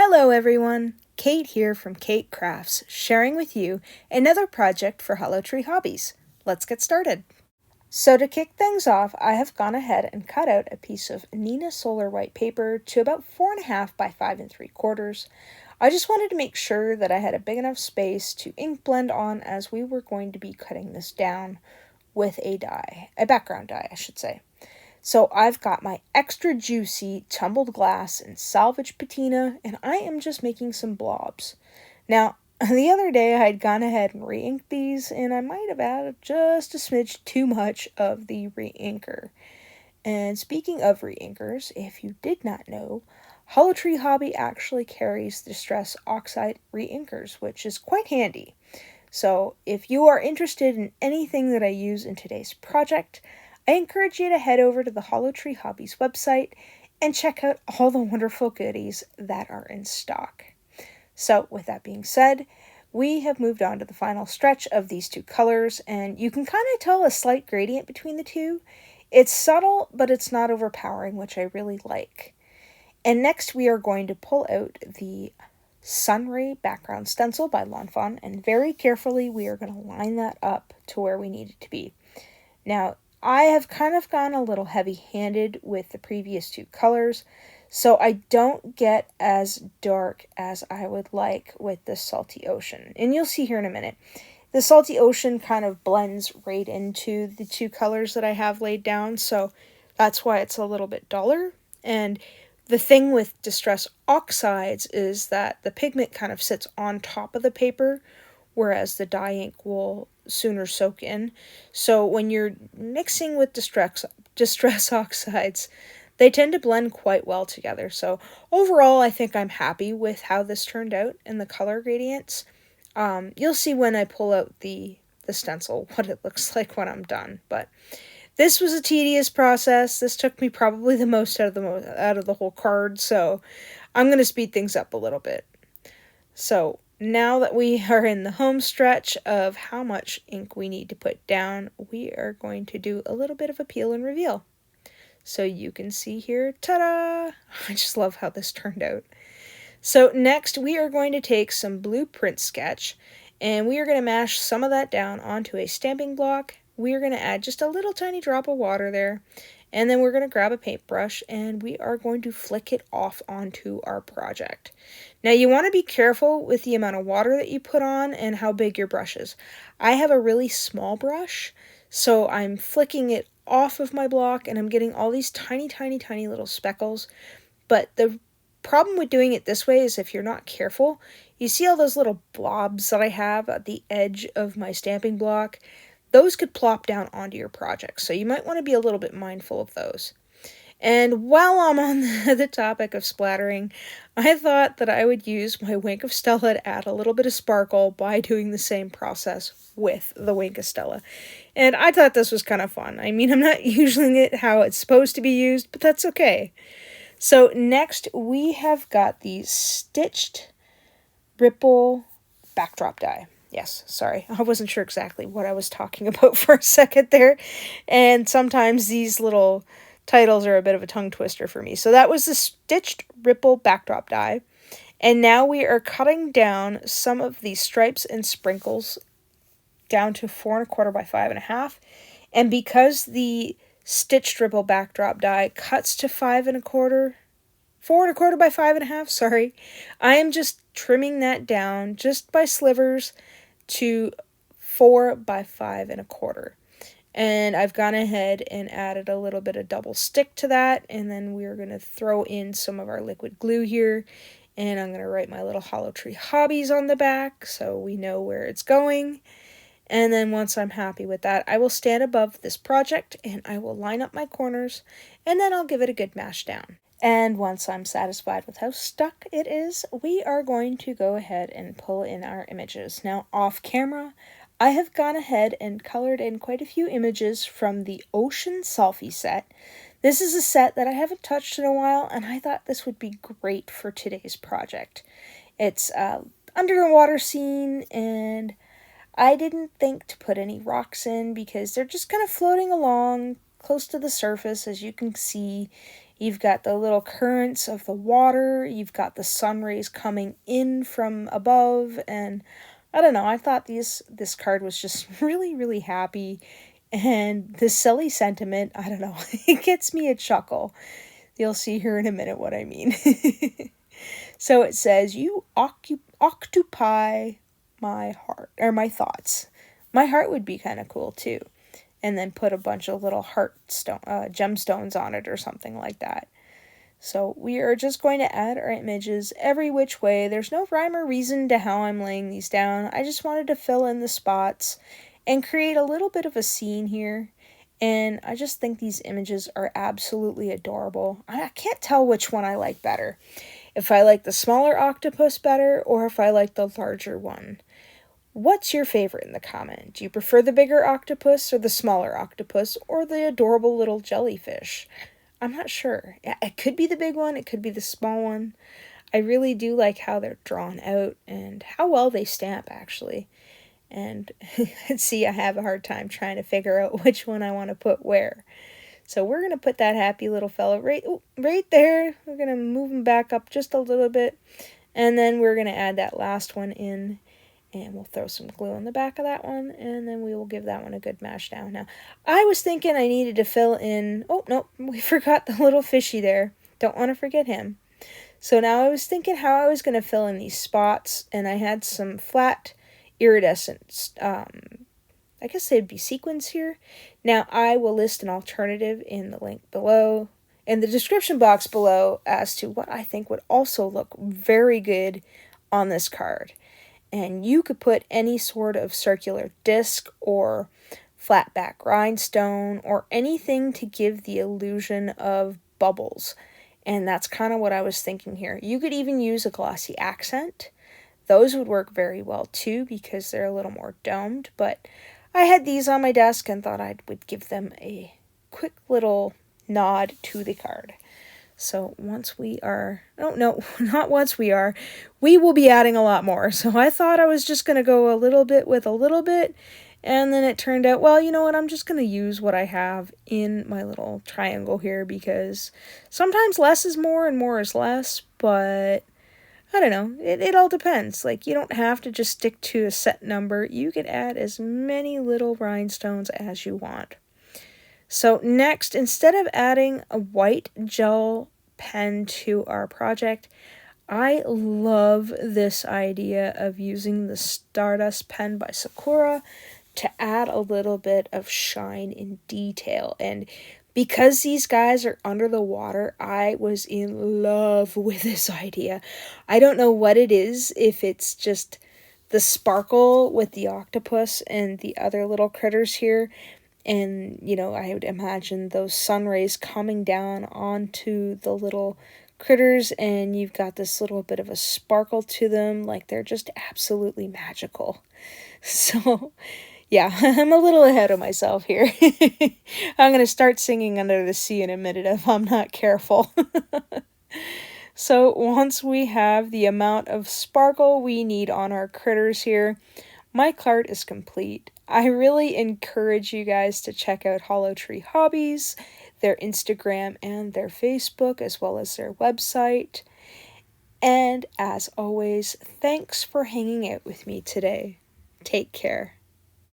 Hello everyone, Keight here from Keight Krafts, sharing with you another project for Hollow Tree Hobbies. Let's get started. So to kick things off, I have gone ahead and cut out a piece of Neenah Solar White paper to about 4.5 by 5 3/4. I just wanted to make sure that I had a big enough space to ink blend on, as we were going to be cutting this down with a background die, I should say. So I've got my extra juicy Tumbled Glass and Salvage Patina, and I am just making some blobs. Now, the other day I had gone ahead and re-inked these, and I might have added just a smidge too much of the re-inker. And speaking of re-inkers, if you did not know, Hollow Tree Hobby actually carries Distress Oxide re-inkers, which is quite handy. So if you are interested in anything that I use in today's project, I encourage you to head over to the Hollow Tree Hobbies website and check out all the wonderful goodies that are in stock. So with that being said, we have moved on to the final stretch of these two colors, and you can kind of tell a slight gradient between the two. It's subtle, but it's not overpowering, which I really like. And next we are going to pull out the Sunray background stencil by Fawn, and very carefully we are going to line that up to where we need it to be. Now, I have kind of gone a little heavy-handed with the previous two colors, so I don't get as dark as I would like with the Salty Ocean. And you'll see here in a minute. The Salty Ocean kind of blends right into the two colors that I have laid down, so that's why it's a little bit duller. And the thing with Distress Oxides is that the pigment kind of sits on top of the paper, whereas the dye ink will sooner soak in. So when you're mixing with distress oxides, they tend to blend quite well together. So overall, I think I'm happy with how this turned out and the color gradients. You'll see when I pull out the stencil what it looks like when I'm done. But this was a tedious process. This took me probably the most out of the whole card, so I'm going to speed things up a little bit. So now that we are in the home stretch of how much ink we need to put down, we are going to do a little bit of a peel and reveal. So you can see here, ta-da! I just love how this turned out. So next we are going to take some blueprint sketch, and we are going to mash some of that down onto a stamping block. We are going to add just a little tiny drop of water there, and then we're going to grab a paintbrush and we are going to flick it off onto our project. Now you want to be careful with the amount of water that you put on and how big your brush is. I have a really small brush, so I'm flicking it off of my block and I'm getting all these tiny, tiny, tiny little speckles. But the problem with doing it this way is if you're not careful, you see all those little blobs that I have at the edge of my stamping block? Those could plop down onto your project, so you might want to be a little bit mindful of those. And while I'm on the topic of splattering, I thought that I would use my Wink of Stella to add a little bit of sparkle by doing the same process with the Wink of Stella. And I thought this was kind of fun. I mean, I'm not using it how it's supposed to be used, but that's okay. So next we have got the Stitched Ripple Backdrop Die. Yes, sorry, I wasn't sure exactly what I was talking about for a second there. And sometimes these little titles are a bit of a tongue twister for me. So that was the Stitched Ripple Backdrop Die. And now we are cutting down some of these stripes and sprinkles down to 4.25 by 5.5. And because the Stitched Ripple Backdrop Die cuts to 4.25 by 5.5, sorry, I am just trimming that down just by slivers to 4 by 5.25. And I've gone ahead and added a little bit of double stick to that, and then we're going to throw in some of our liquid glue here, and I'm going to write my little Hollow Tree Hobbies on the back so we know where it's going. And then once I'm happy with that, I will stand above this project and I will line up my corners, and then I'll give it a good mash down. And once I'm satisfied with how stuck it is, we are going to go ahead and pull in our images. Now, off camera, I have gone ahead and colored in quite a few images from the Ocean Shell-fie set. This is a set that I haven't touched in a while, and I thought this would be great for today's project. It's underwater scene, and I didn't think to put any rocks in because they're just kind of floating along close to the surface, as you can see. You've got the little currents of the water. You've got the sun rays coming in from above. And I don't know, I thought this card was just really, really happy. And the silly sentiment, I don't know, it gets me a chuckle. You'll see here in a minute what I mean. So it says, you occupy my heart, or my thoughts. My heart would be kind of cool too. And then put a bunch of little gemstones on it or something like that. So we are just going to add our images every which way. There's no rhyme or reason to how I'm laying these down. I just wanted to fill in the spots and create a little bit of a scene here. And I just think these images are absolutely adorable. I can't tell which one I like better. If I like the smaller octopus better or if I like the larger one. What's your favorite in the comment? Do you prefer the bigger octopus or the smaller octopus or the adorable little jellyfish? I'm not sure. It could be the big one. It could be the small one. I really do like how they're drawn out and how well they stamp, actually. And see, I have a hard time trying to figure out which one I want to put where. So we're going to put that happy little fellow right there. We're going to move him back up just a little bit. And then we're going to add that last one in. And we'll throw some glue on the back of that one. And then we will give that one a good mash down. Now, I was thinking I needed to fill in... Oh, no, we forgot the little fishy there. Don't want to forget him. So now I was thinking how I was going to fill in these spots. And I had some flat iridescent... I guess they'd be sequins here. Now, I will list an alternative in the link below, in the description box below, as to what I think would also look very good on this card. And you could put any sort of circular disc or flat back rhinestone or anything to give the illusion of bubbles. And that's kind of what I was thinking here. You could even use a glossy accent. Those would work very well too because they're a little more domed, but I had these on my desk and thought I would give them a quick little nod to the card. So once we are, oh no, not once we are, we will be adding a lot more. So I thought I was just going to go a little bit with a little bit, and then it turned out, well, you know what, I'm just going to use what I have in my little triangle here because sometimes less is more and more is less, but I don't know, it all depends. Like, you don't have to just stick to a set number. You could add as many little rhinestones as you want. So next, instead of adding a white gel pen to our project, I love this idea of using the Stardust pen by Sakura to add a little bit of shine in detail. And because these guys are under the water, I was in love with this idea. I don't know what it is, if it's just the sparkle with the octopus and the other little critters here. And, you know, I would imagine those sun rays coming down onto the little critters, and you've got this little bit of a sparkle to them, like they're just absolutely magical. So, yeah, I'm a little ahead of myself here. I'm going to start singing Under the Sea in a minute if I'm not careful. So once we have the amount of sparkle we need on our critters here, my card is complete. I really encourage you guys to check out Holotree Hobbies, their Instagram and their Facebook, as well as their website. And as always, thanks for hanging out with me today. Take care.